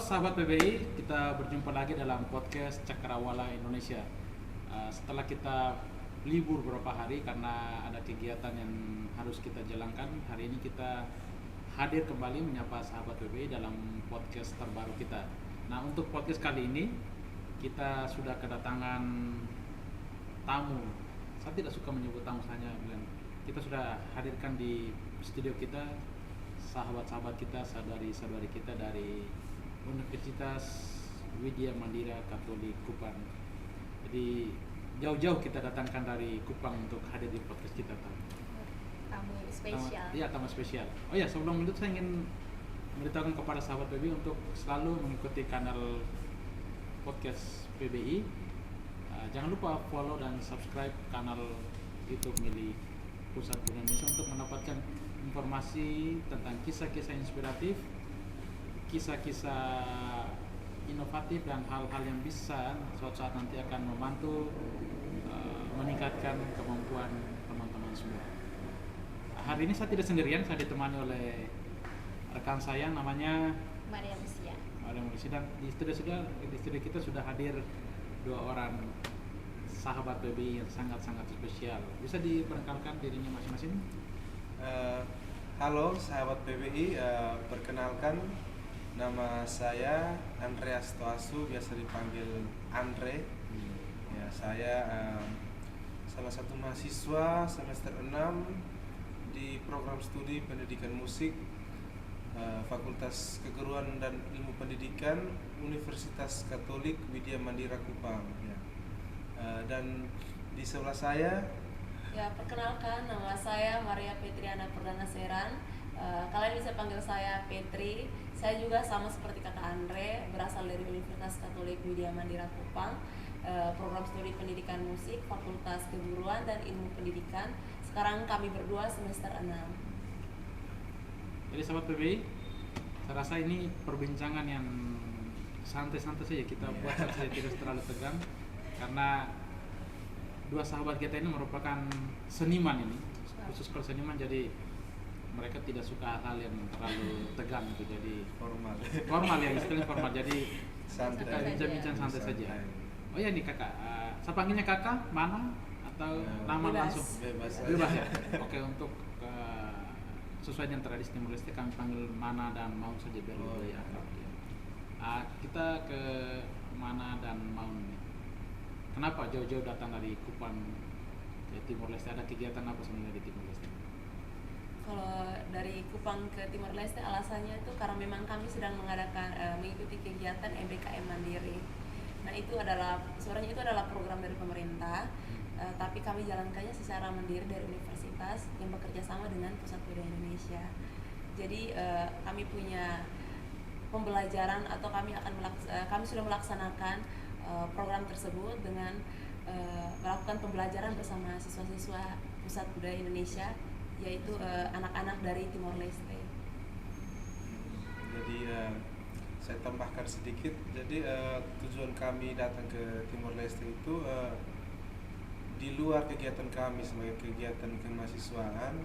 sahabat PBI, kita berjumpa lagi dalam podcast Cakrawala Indonesia. Setelah kita libur beberapa hari karena ada kegiatan yang harus kita jalankan, hari ini kita hadir kembali menyapa sahabat PBI dalam podcast terbaru kita. Nah, untuk podcast kali ini kita sudah kedatangan tamu. Saya tidak suka menyebut tamu saja, kita sudah hadirkan di studio kita sahabat-sahabat kita, saudari-saudari kita dari Universitas Widya Mandira Katolik Kupang. Jadi jauh-jauh kita datangkan dari Kupang untuk hadir di podcast kita. Tamu spesial. Iya, tamu spesial. Oh ya, sebelum itu saya ingin memberitahukan kepada sahabat PBI untuk selalu mengikuti kanal podcast PBI. Jangan lupa follow dan subscribe kanal YouTube milik Pusat Budaya Indonesia untuk mendapatkan informasi tentang kisah-kisah inspiratif, kisah-kisah inovatif dan hal-hal yang bisa suatu saat nanti akan membantu meningkatkan kemampuan teman-teman semua. Hari ini saya tidak sendirian, saya ditemani oleh rekan saya namanya Maria Lucia. Dan di studio kita sudah hadir dua orang sahabat PBI yang sangat-sangat spesial. Bisa diperkenalkan dirinya masing-masing? Halo sahabat PBI, perkenalkan nama saya Andreas Toasu, biasa dipanggil Andre. Ya, saya salah satu mahasiswa semester 6 di program studi pendidikan musik Fakultas Keguruan dan Ilmu Pendidikan Universitas Katolik Widya Mandira Kupang. Ya. Dan di sebelah saya, ya, perkenalkan, nama saya Maria Petriana Perdana Seran. Kalian bisa panggil saya Petri. Saya juga sama seperti kakak Andre, berasal dari Universitas Katolik Widya Mandira Kupang, program studi pendidikan musik, Fakultas Keguruan dan Ilmu Pendidikan. Sekarang kami berdua semester 6. Jadi sahabat PBI, saya rasa ini perbincangan yang santai-santai saja kita buat saja, tidak terlalu tegang, karena dua sahabat kita ini merupakan seniman ini, khusus kalau seniman, jadi mereka tidak suka hal yang terlalu tegang gitu, jadi formal ya, istilahnya formal, jadi kita bincang-bincang santai saja. Oh ya, nih kakak, saya panggilnya kakak mana atau nama bebas. langsung? Bebas ya. Oke, untuk sesuai dengan tradisi Timur Leste kami panggil Mana dan Maun saja biar lebih akrab. Kita ke Mana dan Maun nih. Kenapa jauh-jauh datang dari Kupang ke Timur Leste? Ada kegiatan apa sebenarnya di Timur Leste? Kalau dari Kupang ke Timor Leste alasannya itu karena memang kami sedang mengadakan mengikuti kegiatan MBKM Mandiri. Nah, sebenarnya itu adalah program dari pemerintah, tapi kami jalankannya secara mandiri dari universitas yang bekerja sama dengan Pusat Budaya Indonesia. Jadi kami punya pembelajaran atau kami sudah melaksanakan program tersebut dengan melakukan pembelajaran bersama siswa-siswa Pusat Budaya Indonesia, yaitu anak-anak dari Timor Leste. jadi saya tambahkan sedikit. Jadi tujuan kami datang ke Timor Leste itu di luar kegiatan kami sebagai kegiatan kemahasiswaan.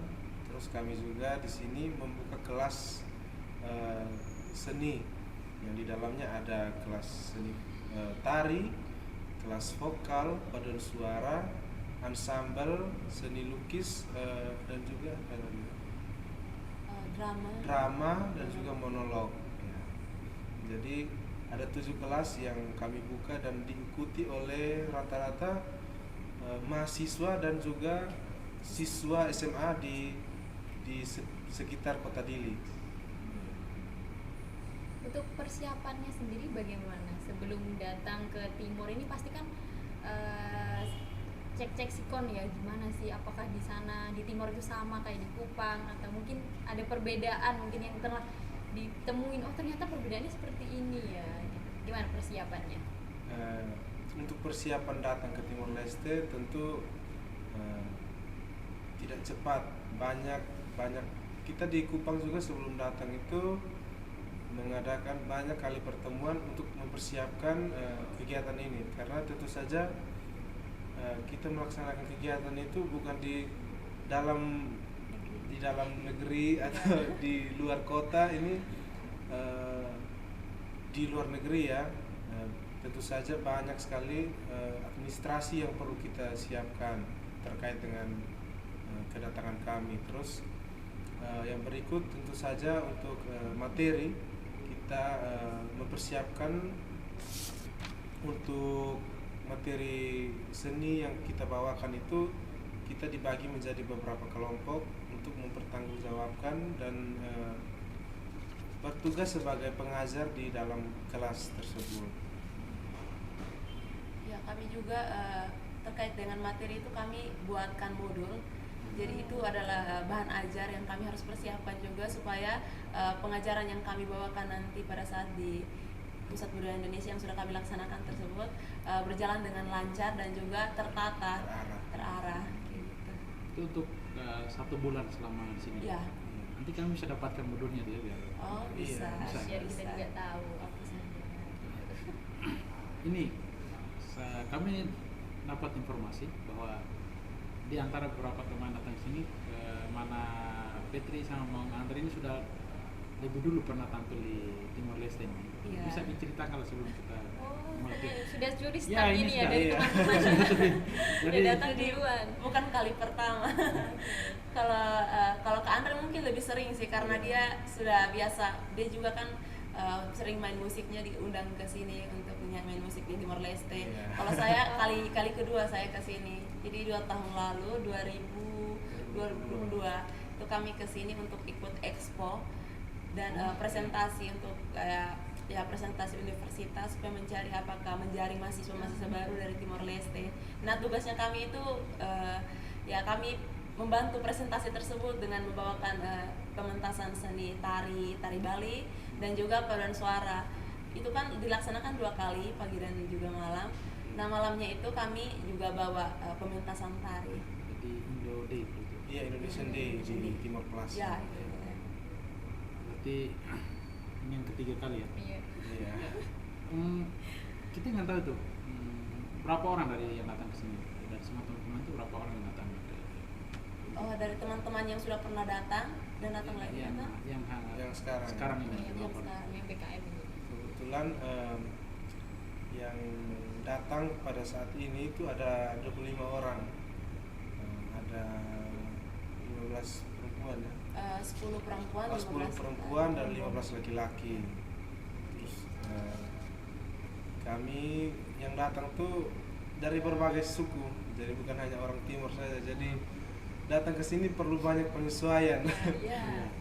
Terus kami juga di sini membuka kelas seni yang di dalamnya ada kelas seni tari, kelas vokal, paduan suara, ansambel, seni lukis, dan juga drama dan juga monolog. Ya. Jadi ada 7 kelas yang kami buka dan diikuti oleh rata-rata mahasiswa dan juga siswa SMA di sekitar Kota Dili. Untuk persiapannya sendiri bagaimana? Sebelum datang ke Timur ini pasti kan cek-cek sikon ya, gimana sih, apakah di sana di Timor itu sama kayak di Kupang atau mungkin ada perbedaan mungkin yang telah ditemuin, oh ternyata perbedaannya seperti ini ya. Gimana persiapannya? Untuk persiapan datang ke Timor Leste tentu tidak cepat. Banyak kita di Kupang juga sebelum datang itu mengadakan banyak kali pertemuan untuk mempersiapkan kegiatan ini, karena tentu saja kita melaksanakan kegiatan itu bukan di dalam negeri atau di luar kota. Ini di luar negeri ya, tentu saja banyak sekali administrasi yang perlu kita siapkan terkait dengan kedatangan kami. Terus yang berikut tentu saja untuk materi kita mempersiapkan untuk materi seni yang kita bawakan itu kita dibagi menjadi beberapa kelompok untuk mempertanggungjawabkan dan bertugas sebagai pengajar di dalam kelas tersebut. Ya, kami juga terkait dengan materi itu kami buatkan modul. Jadi itu adalah bahan ajar yang kami harus persiapkan juga supaya pengajaran yang kami bawakan nanti pada saat di Pusat Budaya Indonesia yang sudah kami laksanakan tersebut berjalan dengan lancar dan juga tertata, terarah. Gitu. Itu untuk 1 bulan selama di sini. Ya. Nanti kami bisa dapatkan modulnya dia biar. Oh, bisa. Bisa. biar kita juga tahu apa saja. Ini kami dapat informasi bahwa di antara beberapa teman datang sini, mana Petri sama Mang Andre ini sudah lebih dulu pernah tampil di Timor Leste ini. Iya. Bisa diceritakan kalau sebelum kita mulai. Sudah curi Ya, start ini ini ya sudah, dari iya. teman-teman. Jadi Dia datang duluan. Bukan kali pertama. Kalau ke Andre mungkin lebih sering sih karena dia sudah biasa. Dia juga kan sering main musiknya, diundang ke sini untuk main musik di Timor Leste. Iya. Kalau saya kali kedua saya ke sini. Jadi 2 tahun lalu 2022 itu kami ke sini untuk ikut expo dan presentasi untuk presentasi universitas supaya mencari apakah menjaring mahasiswa-mahasiswa baru dari Timor Leste. Nah, tugasnya kami itu kami membantu presentasi tersebut dengan membawakan pementasan seni tari Bali dan juga paduan suara. Itu kan dilaksanakan 2 kali, pagi dan juga malam. Nah, malamnya itu kami juga bawa pementasan tari. Jadi Indo Day itu. Iya, Indonesian Day di Timor Plus. Ya, Berarti ini yang ketiga kali ya. Iya. Iya. Kita nggak tahu tuh berapa orang dari yang datang ke sini. Dari semua teman-teman itu berapa orang yang datang? dari teman-teman yang sudah pernah datang dan datang lagi yang, atau? Yang sekarang. ini Yang berapa orang? sekarang yang PKM ini. Kebetulan yang datang pada saat ini itu ada 25 orang. Ada 15 perempuan ya. 10 perempuan, 10 perempuan dan 15 laki-laki. Terus kami yang datang tuh dari berbagai suku, jadi bukan hanya orang Timur saja. Jadi datang ke sini perlu banyak penyesuaian. Iya.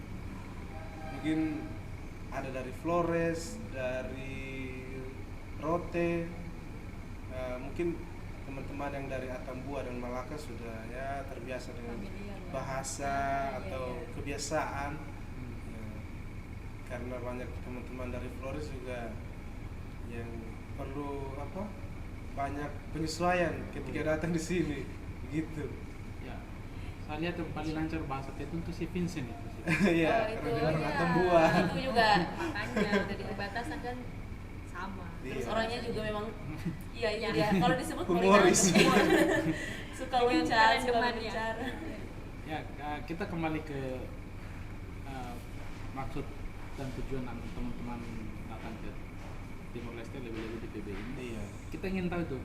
Mungkin ada dari Flores, dari Rote, mungkin teman-teman yang dari Atambua dan Malaka sudah ya terbiasa dengan Familiar lah. bahasa atau Iya. kebiasaan. Ya, karena banyak teman-teman dari Flores juga yang perlu banyak penyesuaian ketika datang di sini, gitu. Ya, saya lihat yang paling lancar bahasa Tetun itu si Vincent itu. Iya, Oh, karena itu dia orang ya. Atambua. Itu juga. Makanya dari perbatasan kan sama. Terus Iya. orangnya juga memang iya itu Iya. dia. Kalau disebut Humoris. suka Dengan luncar, suka kerendemannya. berbicara. Ya, kita kembali ke maksud dan tujuan teman-teman datang ke Timor Leste lebih-lebih di PB ini. Iya. Kita ingin tahu tuh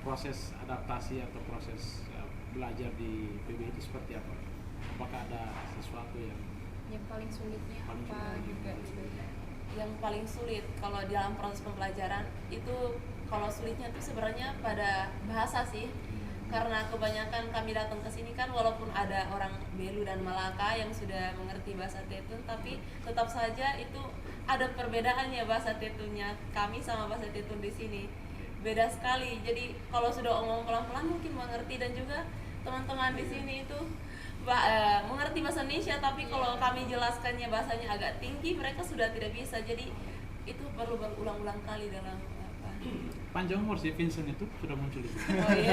proses adaptasi atau proses belajar di PB itu seperti apa? Apakah ada sesuatu yang paling sulitnya Paling apa sulit. juga gitu. Yang paling sulit kalau dalam proses pembelajaran itu kalau sulitnya itu sebenarnya pada bahasa sih. Karena kebanyakan kami datang ke sini kan walaupun ada orang Belu dan Malaka yang sudah mengerti bahasa Tetun, tapi tetap saja itu ada perbedaannya bahasa Tetunnya kami sama bahasa Tetun di sini. Beda sekali. Jadi kalau sudah omong pelan-pelan mungkin mengerti, dan juga teman-teman di sini itu mengerti bahasa Indonesia, tapi kalau kami jelaskannya bahasanya agak tinggi, mereka sudah tidak bisa. Jadi itu perlu berulang-ulang kali dalam panjang umur si Vincent itu sudah muncul itu. Oh iya.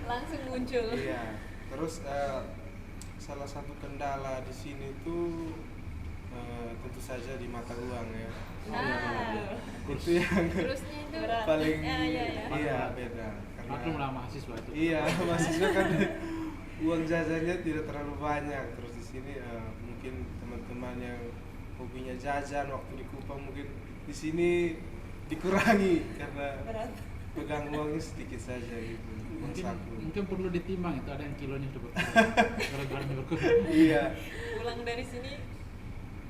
Langsung muncul. Iya. Terus salah satu kendala di sini tuh tentu saja di mata uang ya. Nah, Itu yang terusnya itu Berat. paling iya. iya beda. Maklum lah mahasiswa itu. Iya, mahasiswa kan uang jajannya tidak terlalu banyak. Terus di sini mungkin teman-teman yang hobinya jajan waktu di Kupang, mungkin di sini dikurangi karena Berat. pegang uangnya sedikit saja gitu, uang Mungkin saku. mungkin perlu ditimbang itu, ada yang kilonya sudah berkurang. Gara-gara berkurang. Iya. Pulang dari sini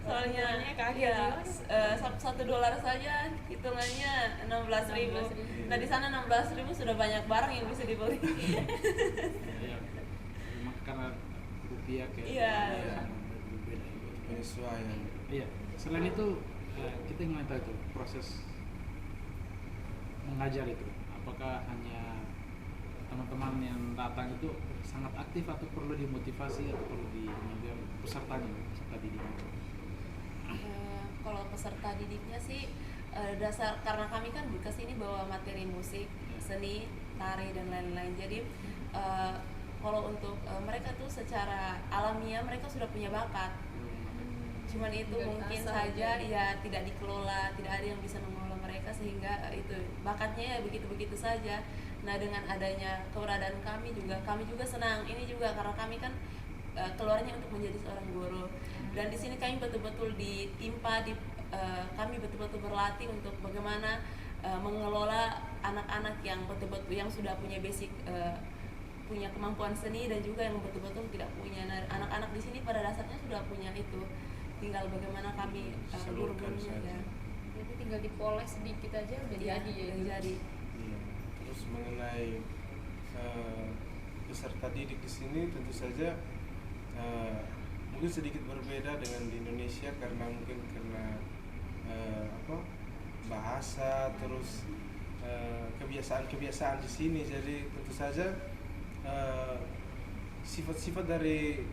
soalnya Hitungannya kaki ya aja. $1 saja hitungannya 16.000. 16.000. Nah di sana 16.000 sudah banyak barang yang bisa dibeli. Ya, memang karena rupiah kayak Iya. sangat berbeda. Penyesuaian. Iya. Selain itu kita ingin tahu itu proses mengajar itu, apakah hanya teman-teman yang datang itu sangat aktif atau perlu dimotivasi atau perlu mengajar pesertanya, peserta didiknya? Kalau peserta didiknya sih dasar karena kami kan kesini bawa materi musik, seni, tari dan lain-lain. Jadi kalau untuk mereka tuh secara alamiah mereka sudah punya bakat. Cuman itu Tinggal mungkin diasah saja aja. ya tidak dikelola, tidak ada yang bisa mengelola mereka sehingga itu bakatnya ya begitu-begitu saja. Nah dengan adanya keberadaan kami juga senang. Ini juga karena kami kan keluarnya untuk menjadi seorang guru, dan di sini kami betul-betul ditimpa kami betul-betul berlatih untuk bagaimana mengelola anak-anak yang betul-betul yang sudah punya basic punya kemampuan seni dan juga yang betul-betul tidak punya. Nah anak-anak di sini pada dasarnya sudah punya itu, tinggal bagaimana kami Salurkan guru-gurunya saja. ya. Jadi tinggal dipoles sedikit aja udah Iya, jadi ya. udah jadi. Iya. Terus mengenai peserta didik di sini tentu saja mungkin sedikit berbeda dengan di Indonesia karena bahasa, terus kebiasaan-kebiasaan di sini. Jadi tentu saja sifat-sifat dari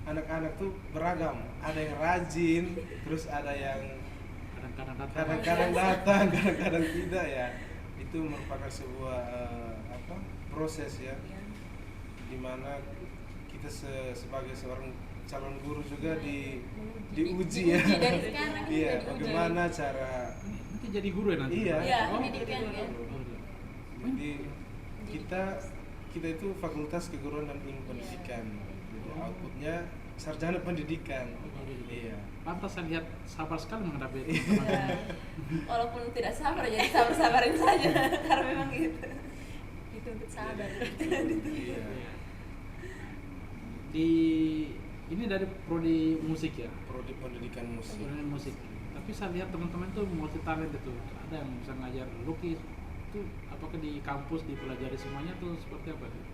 anak-anak tuh beragam. Ada yang rajin, terus ada yang kadang-kadang datang, kadang-kadang tidak ya. Itu merupakan sebuah proses ya, Ya. dimana kita sebagai seorang calon guru juga diuji Diuji ya. dari sekarang, Iya, diuji. bagaimana cara. Nanti jadi guru ya nanti? Iya. Iya, Oh, pendidikan jadi kan. guru. Jadi kita itu Fakultas Keguruan dan Ilmu Pendidikan. Jadi outputnya sarjana pendidikan. Iya. Pantas saya lihat sabar sekali menghadapi itu. Ya, walaupun tidak sabar jadi sabar-sabarin saja karena memang gitu. Dituntut sabar. Iya. Di ini dari prodi musik ya, Prodi Pendidikan Musik. prodi musik. Tapi saya lihat teman-teman tuh multi talent itu. Ada yang bisa ngajar lukis. Itu apakah di kampus dipelajari semuanya tuh seperti apa tuh?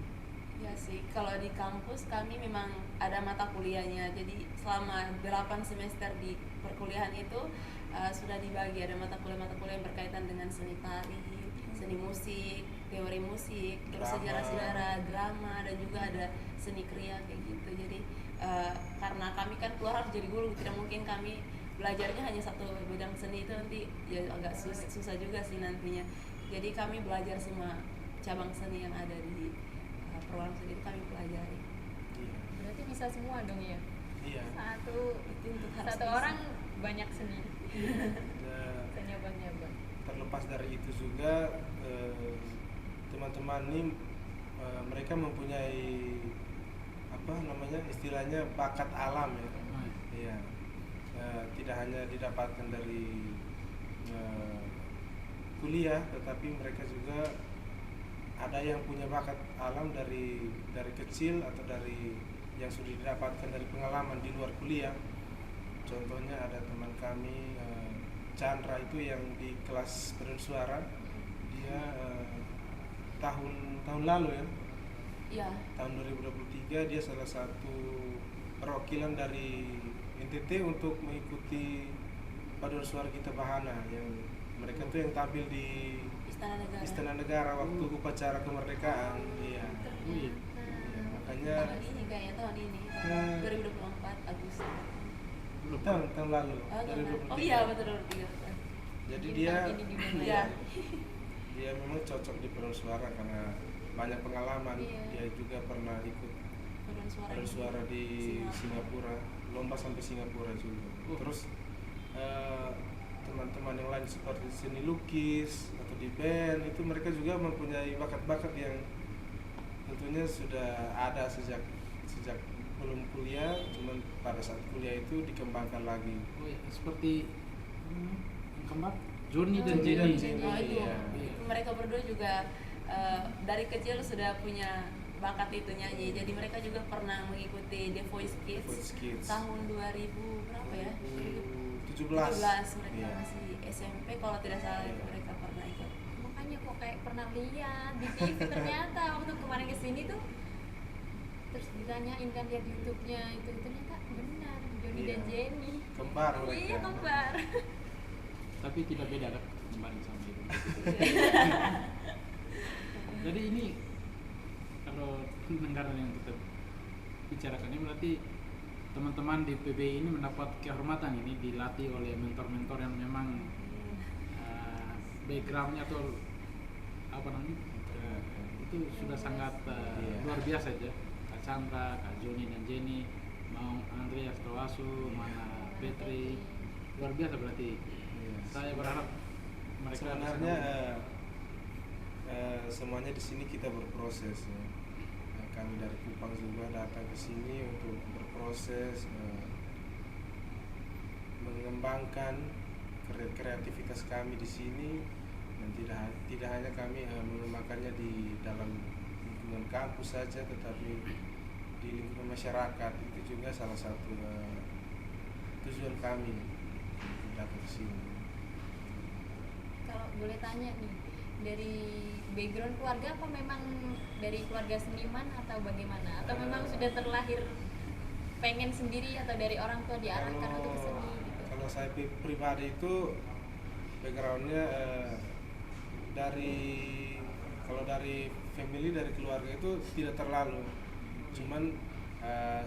Ya sih, kalau di kampus kami memang ada mata kuliahnya. Jadi selama 8 semester di perkuliahan itu sudah dibagi, ada mata kuliah yang berkaitan dengan seni tari, seni musik, teori musik, terus Drama. sejarah-sejarah, drama, dan juga ada seni kriya kayak gitu. Jadi karena kami kan keluar harus jadi guru, tidak mungkin kami belajarnya hanya satu bidang seni, itu nanti ya agak susah juga sih nantinya. Jadi kami belajar semua cabang seni yang ada di program seni itu kami pelajari. Iya. Berarti bisa semua dong ya. Iya. Satu Harus satu bisa. orang banyak seni. Nah, Bisa nyoba-nyoba. terlepas dari itu juga teman-teman ini mereka mempunyai istilahnya bakat alam ya. Iya. Tidak hanya didapatkan dari kuliah, tetapi mereka juga ada yang punya bakat alam dari kecil atau dari yang sudah didapatkan dari pengalaman di luar kuliah. Contohnya ada teman kami Chandra itu yang di kelas paduan suara, dia tahun lalu ya, Iya. tahun 2023 dia salah satu perwakilan dari NTT untuk mengikuti paduan suara Gita Bahana, yang mereka tuh yang tampil di Istana Negara. Istana Negara waktu upacara kemerdekaan. Iya. Iya. Iya, makanya Tahun ini kayaknya tahun ini. Hmm. 2024 Agustus. Belum. tahun lalu Oh, tahun lalu. 2023. Oh iya betul 2023. Jadi Mungkin dia tahun ini di mana Iya. dia memang cocok di paduan suara karena banyak pengalaman. Iya. Dia juga pernah ikut Paduan suara. paduan suara di Singapura, lomba sampai Singapura juga. Oh. Terus teman-teman yang lain seperti seni lukis atau di band itu mereka juga mempunyai bakat-bakat yang tentunya sudah ada sejak belum kuliah, cuman pada saat kuliah itu dikembangkan lagi. Oh, ya, seperti yang kembar Johnny dan Johnny dan Jenny. Jenny. Oh, itu Iya. mereka berdua juga dari kecil sudah punya bakat itu nyanyi. Jadi mereka juga pernah mengikuti The Voice Kids, Voice Kids. tahun 2000 berapa ya? 17. 17 mereka Iya. masih SMP kalau tidak salah itu mereka pernah ikut. Makanya kok kayak pernah lihat di TV ternyata waktu kemarin kesini tuh terus ditanyain kan lihat YouTube-nya itu ternyata benar Johnny Iya. dan Jenny. Kembar mereka. Iya kembar. Tapi tidak beda kan kemarin sama itu. Jadi ini kalau negara yang kita bicarakan ini berarti teman-teman di PBI ini mendapat kehormatan ini dilatih oleh mentor-mentor yang memang backgroundnya atau apa namanya itu sudah sangat luar biasa aja. Kak Chandra, Kak Joni dan Jenny, mau Andreas Tawasu, mana Petri, luar biasa berarti. Iya. Saya berharap mereka Sebenarnya semuanya di sini kita berproses ya. Kami dari Kupang juga datang ke sini untuk berproses mengembangkan kreativitas kami di sini, dan tidak hanya kami mengembangkannya di dalam lingkungan kampus saja, tetapi di lingkungan masyarakat. Itu juga salah satu tujuan kami untuk datang ke sini. Kalau boleh tanya nih, dari background keluarga apa memang dari keluarga seniman atau bagaimana? Atau memang sudah terlahir pengen sendiri atau dari orang tua diarahkan untuk ke seni gitu? Kalau saya pribadi itu backgroundnya kalau dari family, dari keluarga itu tidak terlalu, cuman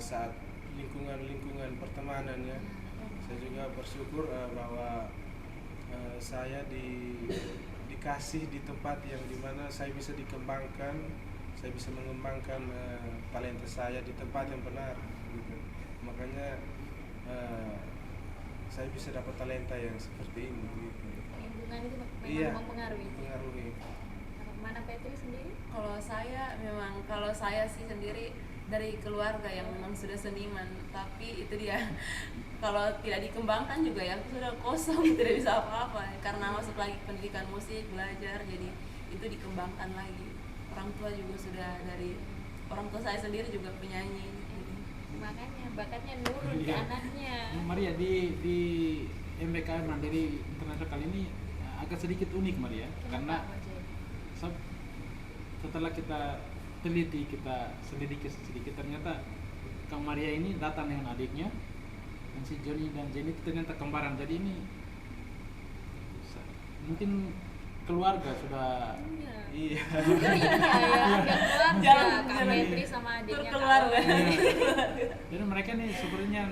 saat lingkungan pertemanan ya, saya juga bersyukur bahwa saya dikasih di tempat yang dimana saya bisa dikembangkan, saya bisa mengembangkan talenta saya di tempat yang benar gitu. Makanya saya bisa dapat talenta yang seperti ini gitu. Lingkungan itu memang Iya, mempengaruhi. pengaruhi. Mana Petri sendiri? Kalau saya sih sendiri dari keluarga yang memang sudah seniman, tapi itu dia kalau tidak dikembangkan juga ya sudah kosong, tidak bisa apa-apa karena masuk lagi pendidikan musik, belajar, jadi itu dikembangkan lagi. Orang tua juga sudah dari orang tua saya sendiri juga penyanyi. Makanya bakatnya nurun ke Iya. anaknya. Maria di MBKM Mandiri Internasional kali ini agak sedikit unik Maria, karena Kenapa, Mas Jay? setelah kita teliti, kita selidiki sedikit, ternyata Kang Maria ini datang dengan adiknya, dan si Johnny dan Jenny itu ternyata kembaran. Jadi ini mungkin keluarga sudah Iya. Iya. Iya, agak keluarga. Jangan- Kak jangan Petri sama adiknya. keluarga. Jadi mereka nih sebenarnya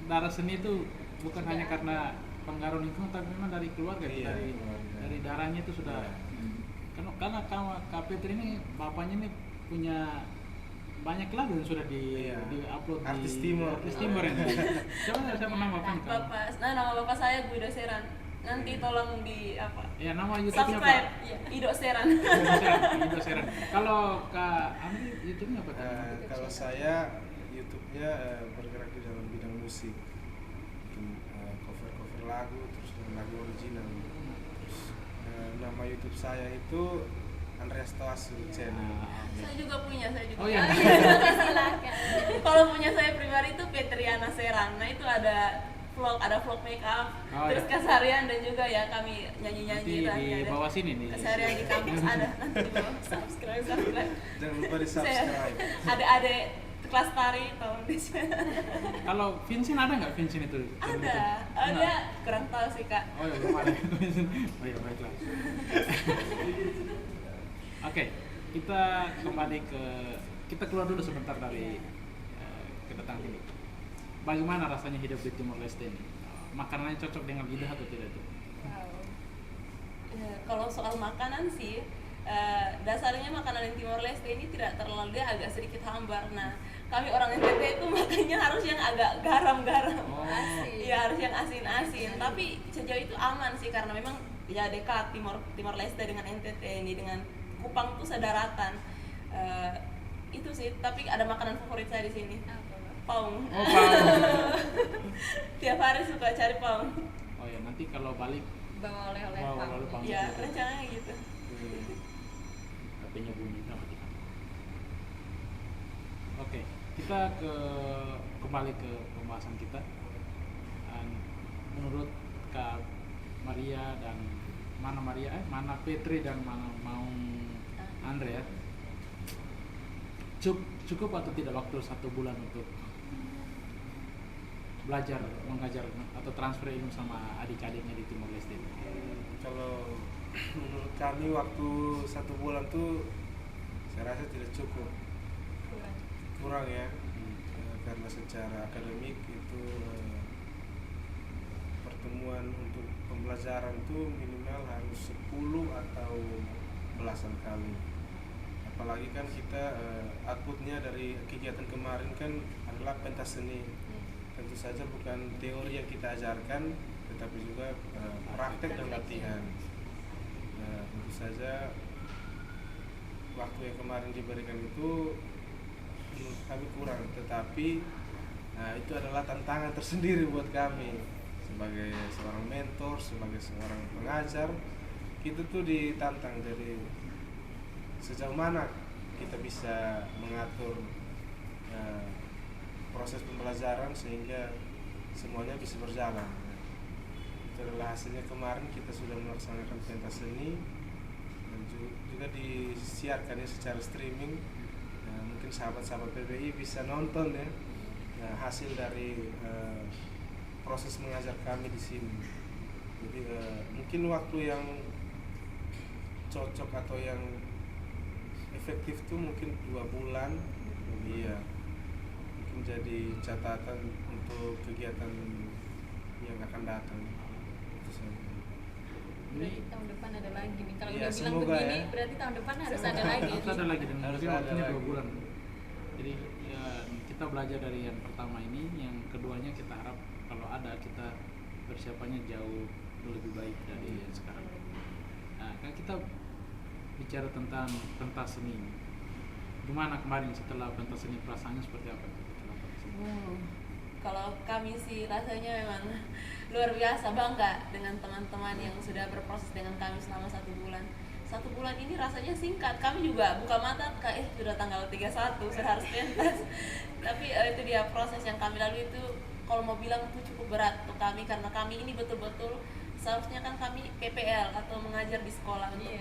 darah seni itu bukan Sudah. hanya karena pengaruh lingkungan, tapi memang dari keluarga, Iya, dari keluarga. dari darahnya itu sudah. Karena Kak Petri ini bapaknya ini punya banyak lagu yang sudah Iya. di-upload di Artis Timur. Artis Timur ini. Coba saya pernah bapaknya. Nama bapak saya Guido Seran. Nanti tolong di apa? Ya, nama YouTube-nya Subscribe apa? ya, Ido Seran. Ido Seran. Kalau Kak Andi YouTube-nya apa? Kalau saya YouTube-nya bergerak di dalam bidang musik, cover lagu, terus lagu original. Terus nama YouTube saya itu Andreas Tawasu channel. Saya juga punya. Oh iya. Silakan. Kalau punya saya pribadi itu Petriana Seran. Nah itu ada vlog make up, Oh, terus iya. keseharian dan juga ya kami nyanyi-nyanyi Nanti di ada. bawah sini nih. Keseharian di kampus ada, nanti di bawah subscribe. Jangan lupa di subscribe. Ada kelas tari tahun di Kalau Vincent ada nggak Vincent itu? ada kurang tahu sih kak. Oh ya, belum ada Vincent. Oh ya, baiklah. Oke, kita kembali kita keluar dulu sebentar dari kedatangan ini. Bagaimana rasanya hidup di Timor Leste ini? Makanannya cocok dengan lidah atau tidak tuh? Kalau soal makanan sih dasarnya makanan di Timor Leste ini tidak terlalu, dia agak sedikit hambar. Nah kami orang NTT itu makannya harus yang agak garam-garam. Oh. Iya harus yang asin-asin. Tapi sejauh itu aman sih karena memang ya dekat Timor Leste dengan NTT ini, dengan Kupang tuh sedaratan. Itu sih. Tapi ada makanan favorit saya di sini. Apa, Pak? paung. Oh, paung. Tiap hari suka cari paung. Oh ya, nanti kalau balik bawa oleh-oleh Bawa pang. oleh-oleh pang. Ya, rencananya gitu. HP-nya bunyi nggak matikan. Oke, kita kembali ke pembahasan kita. Dan menurut Kak Maria dan mana Petri dan mana Maung Andre ya, cukup atau tidak waktu 1 bulan untuk belajar mengajar atau transfer ilmu sama adik-adiknya di Timor Leste? Kalau menurut kami waktu 1 bulan tuh saya rasa tidak cukup, kurang ya. Karena secara akademik itu pertemuan untuk pembelajaran itu minimal harus 10 atau belasan kali. Apalagi kan kita outputnya dari kegiatan kemarin kan adalah pentas seni. Tentu saja bukan teori yang kita ajarkan, tetapi juga praktek dan latihan. Tentu saja waktu yang kemarin diberikan itu menurut kami kurang, tetapi itu adalah tantangan tersendiri buat kami sebagai seorang mentor, sebagai seorang pengajar. Kita tuh ditantang dari sejauh mana kita bisa mengatur proses pembelajaran sehingga semuanya bisa berjalan. Itu adalah hasilnya kemarin kita sudah melaksanakan pentas seni dan juga disiarkan ya secara streaming. Mungkin sahabat-sahabat PBI bisa nonton ya hasil dari proses mengajar kami di sini. Jadi mungkin waktu yang cocok atau yang efektif tuh mungkin 2 bulan. Iya. Menjadi catatan untuk kegiatan yang akan datang. Itu saja. Berarti tahun depan ada lagi nih. Kalau Iya, udah bilang semoga begini, ya. berarti tahun depan harus Semoga. ada lagi. Harus ada lagi dan Harus mungkin ada waktunya 2 lagi. bulan. Jadi ya, kita belajar dari yang pertama ini, yang keduanya kita harap kalau ada kita persiapannya jauh lebih baik dari yang sekarang. Nah, kan kita bicara tentang pentas seni ini. Gimana kemarin setelah pentas seni, perasaannya seperti apa? Kalau kami sih rasanya memang luar biasa bangga dengan teman-teman yang sudah berproses dengan kami selama 1 bulan. 1 bulan ini rasanya singkat. Kami juga buka mata kayak sudah tanggal 31 sudah harus pentas. Tapi itu dia proses yang kami lalui itu kalau mau bilang itu cukup berat untuk kami karena kami ini betul-betul seharusnya kan kami PPL atau mengajar di sekolah untuk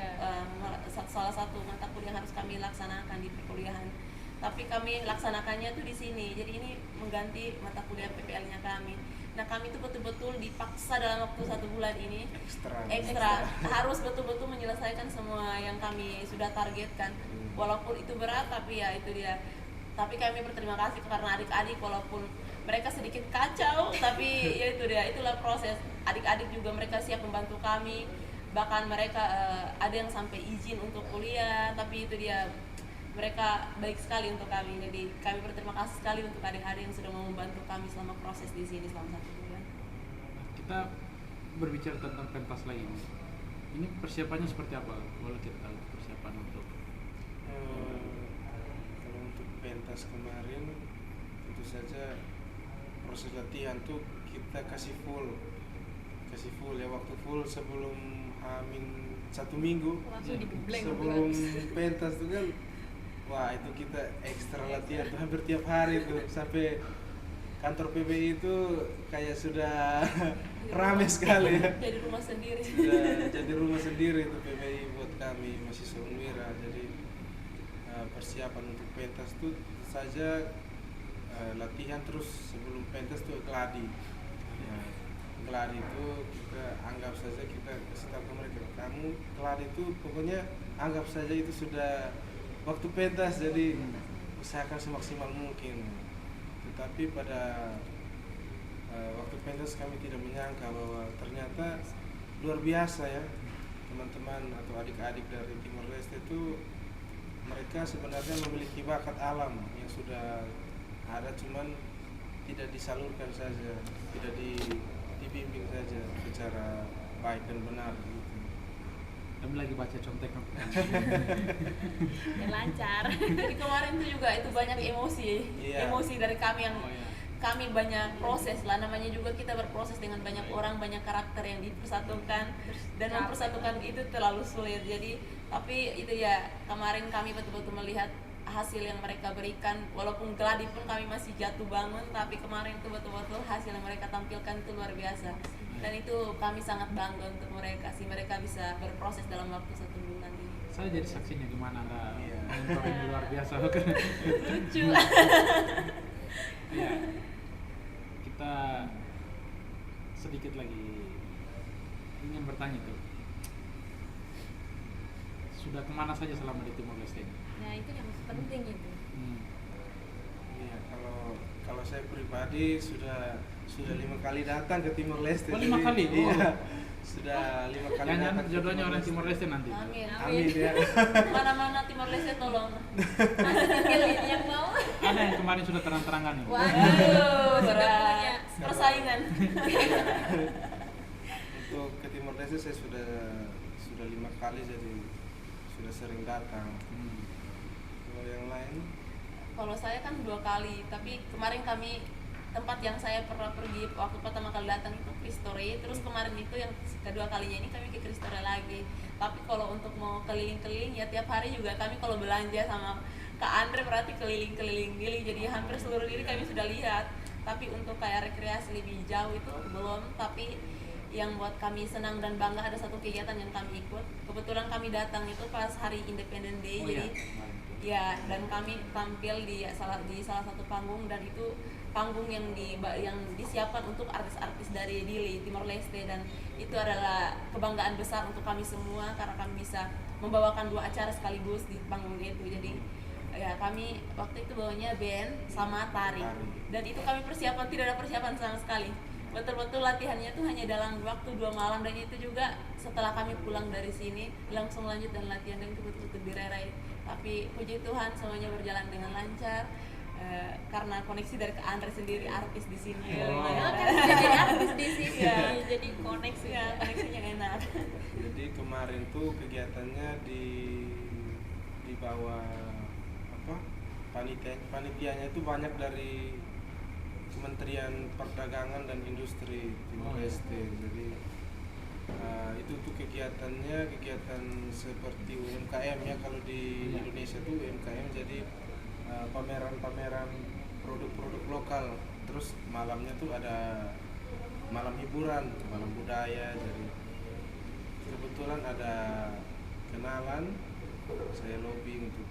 salah satu mata kuliah yang harus kami laksanakan di perkuliahan. Tapi kami laksanakannya tuh di sini. Jadi ini mengganti mata kuliah PPL-nya kami. Nah, kami itu betul-betul dipaksa dalam waktu 1 bulan ini ekstra harus betul-betul menyelesaikan semua yang kami sudah targetkan. Walaupun itu berat, tapi ya itu dia. Tapi kami berterima kasih karena adik-adik walaupun mereka sedikit kacau, tapi ya itu dia, itulah proses. Adik-adik juga mereka siap membantu kami. Bahkan mereka ada yang sampai izin untuk kuliah, tapi itu dia, mereka baik sekali untuk kami. Jadi kami berterima kasih sekali untuk adik-adik yang sudah mau membantu kami selama proses di sini selama 1 bulan. Kita berbicara tentang pentas lagi. Ini persiapannya seperti apa? Boleh kita tahu persiapan untuk kalau untuk pentas kemarin tentu saja proses latihan tuh kita kasih full ya, waktu full sebelum Hamin 1 minggu Langsung digebleng sebelum tuh. pentas tuh kan. Wah, itu kita ekstra latihan tuh hampir tiap hari tuh sampai kantor PBI itu kayak sudah rame sekali ya. Jadi rumah sendiri. Sudah jadi rumah sendiri itu PBI buat kami mahasiswa Unwira. Jadi persiapan untuk pentas tuh saja latihan terus sebelum pentas tuh gladi. Gladi itu kita anggap saja, kita kasih tahu ke mereka, kamu gladi itu pokoknya anggap saja itu sudah waktu pentas, jadi usahakan semaksimal mungkin. Tetapi pada waktu pentas kami tidak menyangka bahwa ternyata luar biasa ya teman-teman atau adik-adik dari Timor Leste itu, mereka sebenarnya memiliki bakat alam yang sudah ada, cuman tidak disalurkan saja, tidak dibimbing saja secara baik dan benar gitu. Kami lagi baca contekan. Biar lancar. Jadi kemarin tuh juga itu banyak emosi, Iya. emosi dari kami yang Oh ya. kami banyak proses lah, namanya juga kita berproses dengan banyak orang, banyak karakter yang dipersatukan dan mempersatukan itu terlalu sulit. Jadi tapi itu ya, kemarin kami betul-betul melihat hasil yang mereka berikan, walaupun geladi pun kami masih jatuh bangun, tapi kemarin itu betul-betul hasil yang mereka tampilkan itu luar biasa. Dan itu kami sangat bangga untuk mereka sih, mereka bisa berproses dalam waktu 1 bulan ini. Saya jadi saksinya gimana Anda Iya. mentor yang luar biasa. Lucu. Ya. Kita sedikit lagi ingin bertanya tuh. Sudah kemana saja selama di Timor Leste? Nah itu yang penting itu. Iya, kalau saya pribadi sudah 5 kali datang ke Timor Leste. Oh, 5 Jadi, kali? Oh. Iya, sudah 5 kali Jangan datang ke jodohnya orang Timor Leste nanti. Amin. Amin ya. Mana-mana Timor Leste tolong. Masih tinggal ini yang mau. Ada yang kemarin sudah terang-terangan nih. Waduh, sudah berat. punya. Persaingan. Untuk ke Timor Leste saya sudah 5 kali, jadi sudah sering datang. Kalau yang lain, Kalau saya kan 2 kali, tapi kemarin kami tempat yang saya pernah pergi waktu pertama kali datang itu Kristore, terus kemarin itu yang kedua kalinya ini kami ke Kristore lagi. Tapi kalau untuk mau keliling-keliling ya tiap hari juga kami kalau belanja sama Kak Andre berarti keliling-keliling Dili, jadi hampir seluruh Dili kami sudah lihat. Tapi untuk kayak rekreasi lebih jauh itu belum, tapi yang buat kami senang dan bangga ada satu kegiatan yang kami ikut. Kebetulan kami datang itu pas hari Independence Day, Oh, jadi iya. ya, dan kami tampil di salah satu panggung, dan itu panggung yang disiapkan untuk artis-artis dari Dili, Timor Leste, dan itu adalah kebanggaan besar untuk kami semua karena kami bisa membawakan 2 acara sekaligus di panggung itu. Jadi ya kami waktu itu bawanya band sama tari, dan itu kami persiapan, tidak ada persiapan sama sekali. Betul-betul latihannya tuh hanya dalam waktu 2 malam, dan itu juga setelah kami pulang dari sini langsung lanjut dan latihan, dan itu betul-betul direrai. Tapi puji Tuhan semuanya berjalan dengan lancar, karena koneksi dari Kak Andre sendiri artis di sini. Oh. Kan sudah jadi artis di sini, Iya. jadi koneksi. Ya, koneksinya enak. jadi kemarin tuh kegiatannya di bawah apa? Panitianya itu banyak dari Kementerian Perdagangan dan Industri Timor Leste. Jadi itu tuh kegiatannya kegiatan seperti UMKM ya, kalau di Iya. Indonesia tuh UMKM, jadi pameran-pameran produk-produk lokal. Terus malamnya tuh ada malam hiburan, malam budaya. Jadi kebetulan ada kenalan, saya lobby untuk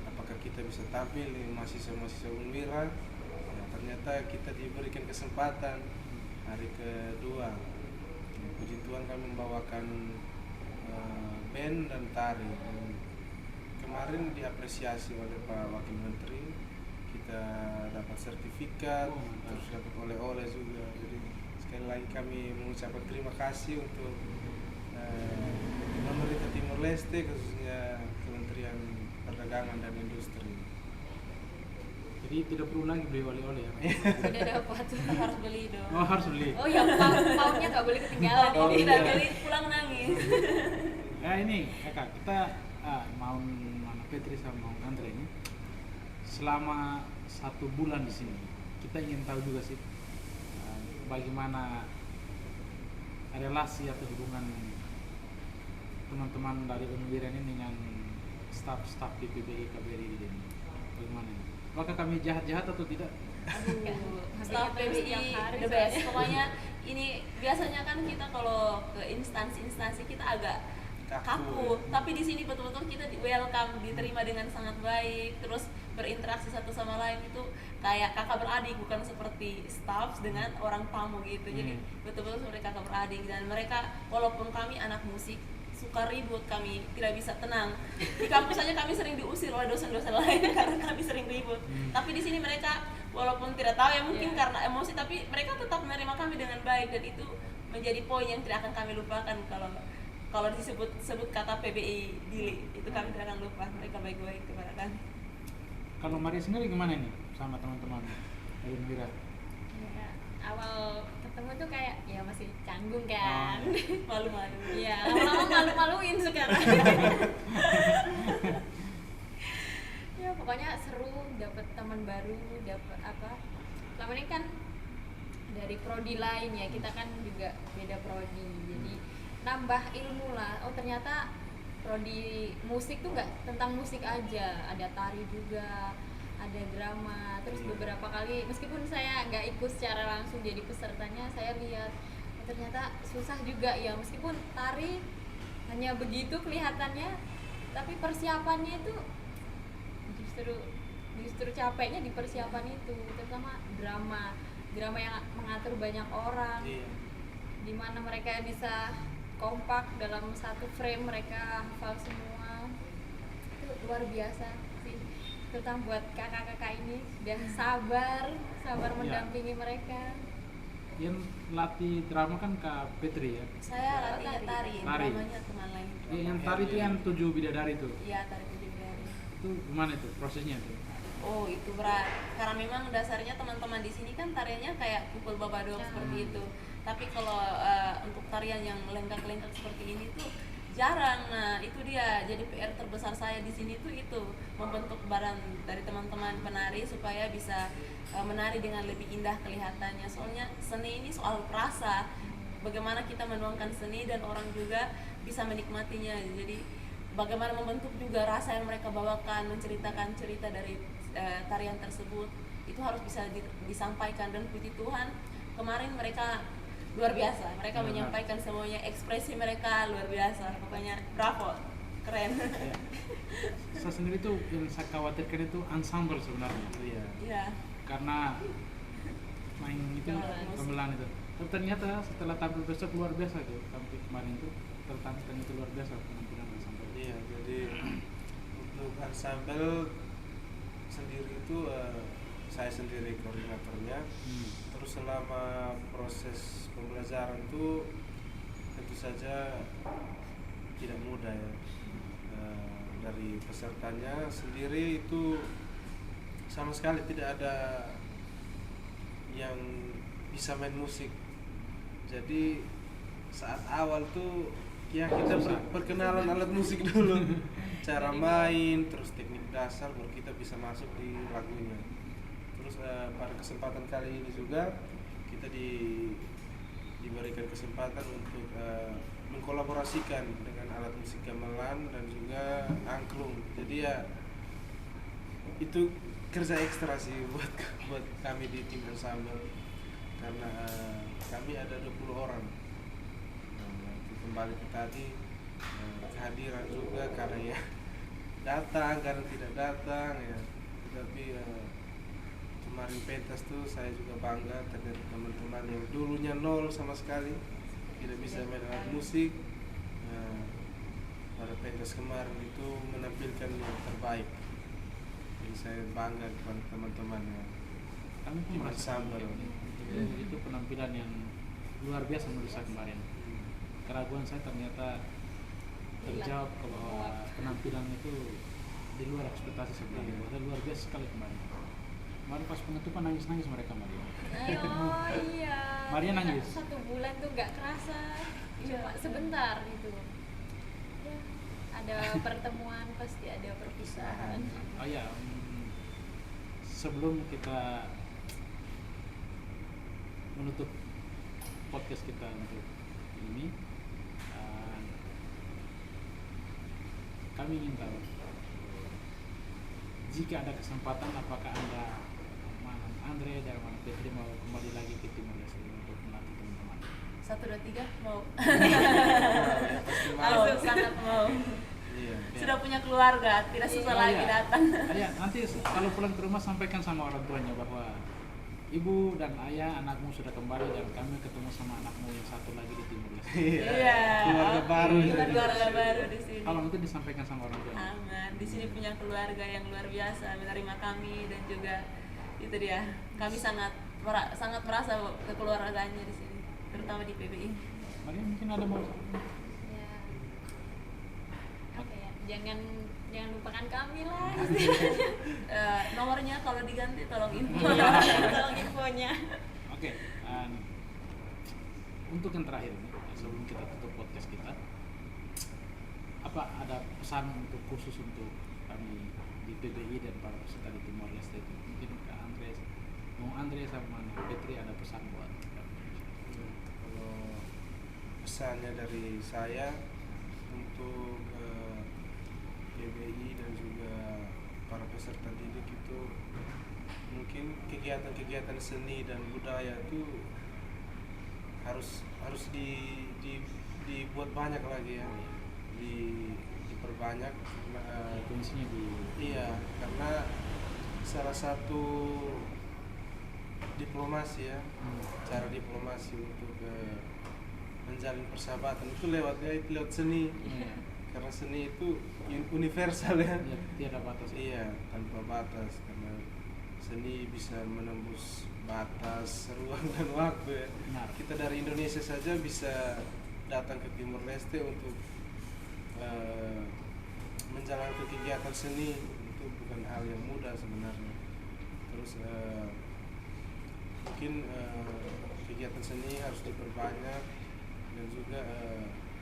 apakah kita bisa tampil nih mahasiswa-mahasiswa Unwira. Ya, ternyata kita diberikan kesempatan hari kedua. Ya, puji Tuhan kami membawakan band dan tari. Dan kemarin diapresiasi oleh Pak Wakil Menteri, kita dapat sertifikat, terus dapat oleh-oleh juga. Jadi sekali lagi kami mengucapkan terima kasih untuk pemerintah Timor Leste, khususnya Kementerian Perdagangan dan Industri. Jadi tidak perlu lagi beli oleh-oleh ya. Tidak dapat. Harus beli dong. Oh, harus beli. Oh ya, pautnya nggak boleh ketinggalan. Kalau ini. tidak beli pulang nangis. Ya ini kakak, kita mau mana Petri sama mau Andre ini selama 1 bulan di sini, kita ingin tahu juga sih bagaimana relasi atau hubungan teman-teman dari Unwira ini dengan staf-staf di PBI KBRI di sini. Bagaimana? Apakah kami jahat-jahat atau tidak? Aduh, Hampir staff terus PBI tiap hari the best. soalnya. Pokoknya ini biasanya kan kita kalau ke instansi-instansi kita agak kaku, tapi di sini betul-betul kita di welcome, diterima dengan sangat baik, terus berinteraksi satu sama lain itu kayak kakak beradik, bukan seperti staff dengan orang tamu gitu. Jadi betul-betul seperti kakak beradik, dan mereka walaupun kami anak musik suka ribut, kami tidak bisa tenang. Di kampus saja kami sering diusir oleh dosen-dosen lain karena kami sering ribut. Tapi di sini mereka walaupun tidak tahu ya mungkin karena emosi, tapi mereka tetap menerima kami dengan baik, dan itu menjadi poin yang tidak akan kami lupakan. Kalau disebut kata PBI Dili, itu kami tidak akan lupa. Mereka baik-baik kepada kami. Kalau Maria sendiri gimana nih sama teman-teman dari Unwira? Ya, awal ketemu tuh kayak ya masih canggung kan. Malu-malu. Iya, lama-lama malu-maluin sekarang. Ya pokoknya seru, dapet teman baru, dapet apa? Selama ini kan dari prodi lain ya, kita kan juga beda prodi, jadi nambah ilmu lah. Oh ternyata prodi musik tuh nggak tentang musik aja, ada tari juga, ada drama. Terus beberapa kali meskipun saya nggak ikut secara langsung jadi pesertanya, saya lihat oh, ternyata susah juga ya, meskipun tari hanya begitu kelihatannya, tapi persiapannya itu justru capeknya di persiapan itu, terutama drama yang mengatur banyak orang, di mana mereka bisa kompak dalam satu frame, mereka hafal semua. Itu luar biasa sih, terutama buat kakak-kakak ini sudah sabar mendampingi mereka. Yang latih drama kan Kak Petri ya. Saya latih tari. Dramanya teman lain. Yang tari itu yang 7 bidadari itu. Iya, tari 7 bidadari. Itu gimana itu prosesnya tuh? Oh itu berat, karena memang dasarnya teman-teman di sini kan tariannya kayak pukul babadok seperti itu. Tapi kalau untuk tarian yang lenggak-lenggak seperti ini tuh jarang. Nah itu dia, jadi PR terbesar saya di sini tuh itu membentuk badan dari teman-teman penari supaya bisa menari dengan lebih indah kelihatannya. Soalnya seni ini soal perasa, bagaimana kita menuangkan seni dan orang juga bisa menikmatinya. Jadi bagaimana membentuk juga rasa yang mereka bawakan, menceritakan cerita dari tarian tersebut, itu harus bisa disampaikan. Dan puji Tuhan kemarin mereka luar biasa, mereka menyampaikan semuanya, ekspresi mereka luar biasa, pokoknya bravo, keren. Ya. Saya sendiri tuh yang saya khawatirkan itu ensemble sebenarnya. Iya. Karena main itu gamelan itu. Tapi ternyata setelah tampil besok luar biasa tuh, tampil kemarin itu tertampilkan itu luar biasa penampilan ensemble. Iya, jadi untuk ensemble sendiri itu saya sendiri koordinatornya. Terus selama proses pembelajaran itu tentu saja tidak mudah ya. Dari pesertanya sendiri itu sama sekali tidak ada yang bisa main musik. Jadi saat awal tuh ya kita perkenalan alat musik dulu, cara main, terus teknik dasar, baru kita bisa masuk di lagunya. Terus pada kesempatan kali ini juga kita diberikan kesempatan untuk mengkolaborasikan dengan alat musik gamelan dan juga angklung. Jadi ya itu kerja ekstra sih buat kami di tim ensemble, karena kami ada 20 orang. Kembali ke tadi, kehadiran juga karena ya datang, karena tidak datang ya. Tetapi kemarin pentas tuh saya juga bangga terhadap teman-teman yang dulunya nol sama sekali, tidak bisa main alat musik. Pada pentas kemarin itu menampilkan yang terbaik. Jadi saya bangga kepada teman-teman yang Kami pun merasa ensemble. itu penampilan yang luar biasa menurut saya kemarin. Keraguan saya ternyata terjawab bahwa penampilan itu di luar ekspektasi saya. Padahal luar biasa sekali kemarin. Kemarin pas penutupan nangis-nangis mereka, Maria. Oh iya. Maria nangis. 1 bulan tuh nggak kerasa, cuma sebentar gitu. Ya, ada pertemuan pasti ada perpisahan. Oh ya, sebelum kita menutup podcast kita untuk ini, kami ingin tahu, jika ada kesempatan, apakah Anda, Andre dan Mana Petri mau kembali lagi ke Timor Leste untuk melatih teman-teman? 1, 2, 3 mau. Mau. Sangat mau. Iya. Sudah punya keluarga, tidak susah lagi datang. Ya, nanti kalau pulang ke rumah sampaikan sama orang tuanya bahwa ibu dan ayah, anakmu sudah kembali dan kami ketemu sama anakmu yang satu lagi di Timor Leste. Iya. Keluarga baru. Keluarga baru di sini. Kalau nanti disampaikan sama orang tuanya. Aman. Di sini punya keluarga yang luar biasa menerima kami, dan juga itu dia. Kami sangat merasa kekeluargaannya di sini, terutama di PBI. Maria mungkin ada mau Ya. Apa ya? Jangan lupakan kami lah. Nomornya kalau diganti tolong info. Tolong infonya. Oke, untuk yang terakhir ini sebelum kita tutup podcast kita, apa ada pesan untuk khusus untuk kami di PBI dan para peserta di Timor Leste itu? Mungkin Kak Andres, Andre sama Petri ada pesan buat kami? Kalau pesannya dari saya untuk PBI dan juga para peserta didik itu, mungkin kegiatan-kegiatan seni dan budaya itu harus dibuat banyak lagi ya, diperbanyak karena Kuncinya di iya, karena salah satu diplomasi ya, cara diplomasi untuk menjalin persahabatan itu lewat seni. Iya. Karena seni itu universal ya. Ya, tiada batas. Iya, tanpa batas, karena seni bisa menembus batas ruang dan waktu ya. Benar. Kita dari Indonesia saja bisa datang ke Timor Leste untuk menjalankan kegiatan seni, itu bukan hal yang mudah sebenarnya. Terus mungkin kegiatan seni harus diperbanyak, dan juga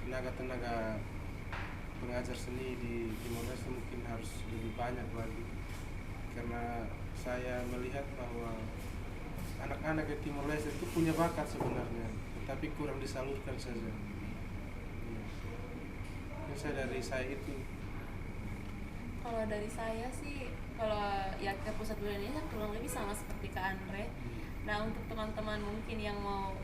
tenaga-tenaga pengajar seni di Timor Leste mungkin harus lebih banyak lagi, karena saya melihat bahwa anak-anak di Timor Leste itu punya bakat sebenarnya, tetapi kurang disalurkan saja. Yang dari saya itu. Kalau dari saya sih, kalau ya ke pusat budaya Indonesia kurang lebih sama seperti Kak Andre. Nah, untuk teman-teman mungkin yang mau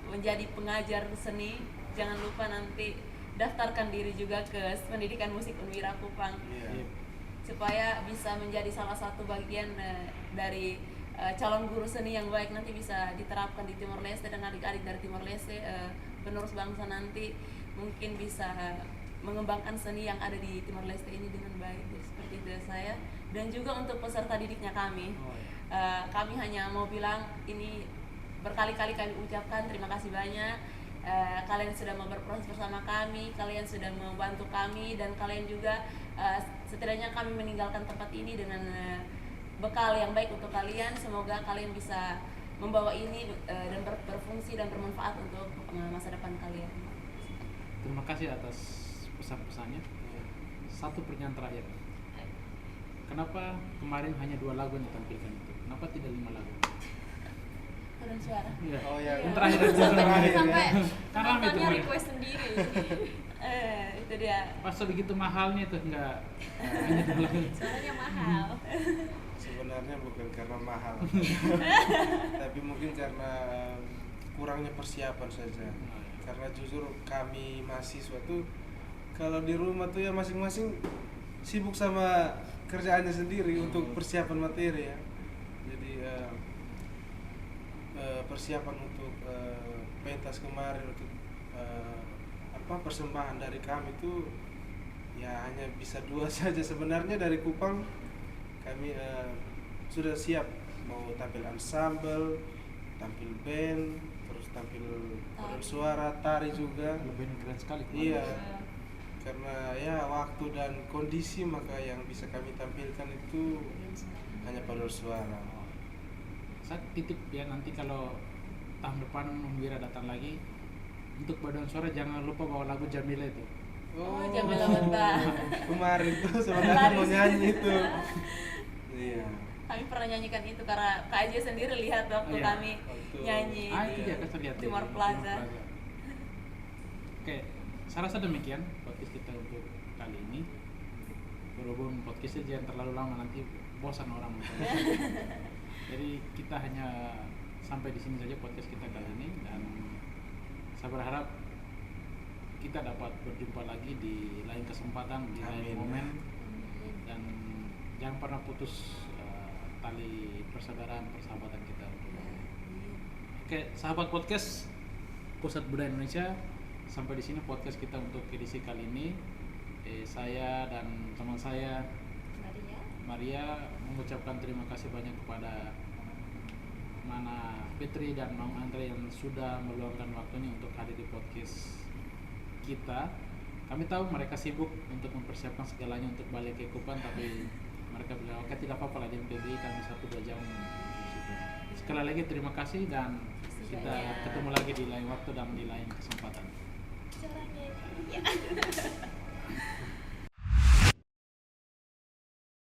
menjadi pengajar seni, jangan lupa nanti daftarkan diri juga ke pendidikan musik Unwira Kupang, Iya. supaya bisa menjadi salah satu bagian dari calon guru seni yang baik, nanti bisa diterapkan di Timor Leste, dan adik-adik dari Timor Leste, penerus bangsa nanti mungkin bisa mengembangkan seni yang ada di Timor Leste ini dengan baik. Jadi, seperti itu saya. Dan juga untuk peserta didiknya kami, kami hanya mau bilang ini, berkali-kali kami ucapkan terima kasih banyak. Kalian sudah mau berproses bersama kami, kalian sudah membantu kami, dan kalian juga setidaknya kami meninggalkan tempat ini dengan bekal yang baik untuk kalian. Semoga kalian bisa membawa ini dan berfungsi dan bermanfaat untuk masa depan kalian. Terima kasih atas pesan-pesannya. Satu pertanyaan terakhir. Kenapa kemarin hanya 2 lagu yang ditampilkan itu? Kenapa tidak 5 lagu? Paduan suara. Iya. Oh ya, Yang terakhir itu terakhir Sampai ya. Karena penontonnya itu, request sendiri. Itu dia. Pas begitu mahalnya itu enggak hanya 2 lagu. Suaranya mahal. Sebenarnya bukan karena mahal, tapi mungkin karena kurangnya persiapan saja. Karena jujur kami mahasiswa tuh kalau di rumah tuh ya masing-masing sibuk sama kerjaannya sendiri untuk persiapan materi ya. Jadi persiapan untuk pentas kemarin, untuk persembahan dari kami tuh ya hanya bisa 2 saja. Sebenarnya dari Kupang kami sudah siap mau tampil ensemble, tampil band, terus tampil paduan suara, tari juga. Lebih keren sekali kemarin. Iya, karena ya waktu dan kondisi, maka yang bisa kami tampilkan itu hanya paduan suara. Saya titip ya, nanti kalau tahun depan Unwira datang lagi, untuk paduan suara jangan lupa bawa lagu Jamila itu. Oh, Jamila Wata. Kemarin tuh sebenarnya mau nyanyi itu. Iya. Kami pernah nyanyikan itu karena Kak Aja sendiri lihat waktu Iya. kami Waktu nyanyi Itu di dia kasih lihat di Timor Plaza. Oke, saya rasa demikian podcast kita untuk kali ini. Berhubung podcastnya jangan terlalu lama, nanti bosan orang nonton. Jadi kita hanya sampai di sini saja podcast kita kali ini, dan saya berharap kita dapat berjumpa lagi di lain kesempatan, di lain Amin. momen, dan jangan pernah putus tali persaudaraan, persahabatan kita. Oke, sahabat podcast Pusat Budaya Indonesia, sampai di sini podcast kita untuk edisi kali ini. Saya dan teman saya Maria mengucapkan terima kasih banyak kepada Mana Petri dan Mang Andre yang sudah meluangkan waktunya untuk hadir di podcast kita. Kami tahu mereka sibuk untuk mempersiapkan segalanya untuk balik ke Kupang, tapi mereka bilang oke, tidak apa-apa lah di MPBI kami 1-2 jam di situ. Sekali lagi terima kasih dan Kita banyak. ketemu lagi di lain waktu dan di lain kesempatan. Caranya ya.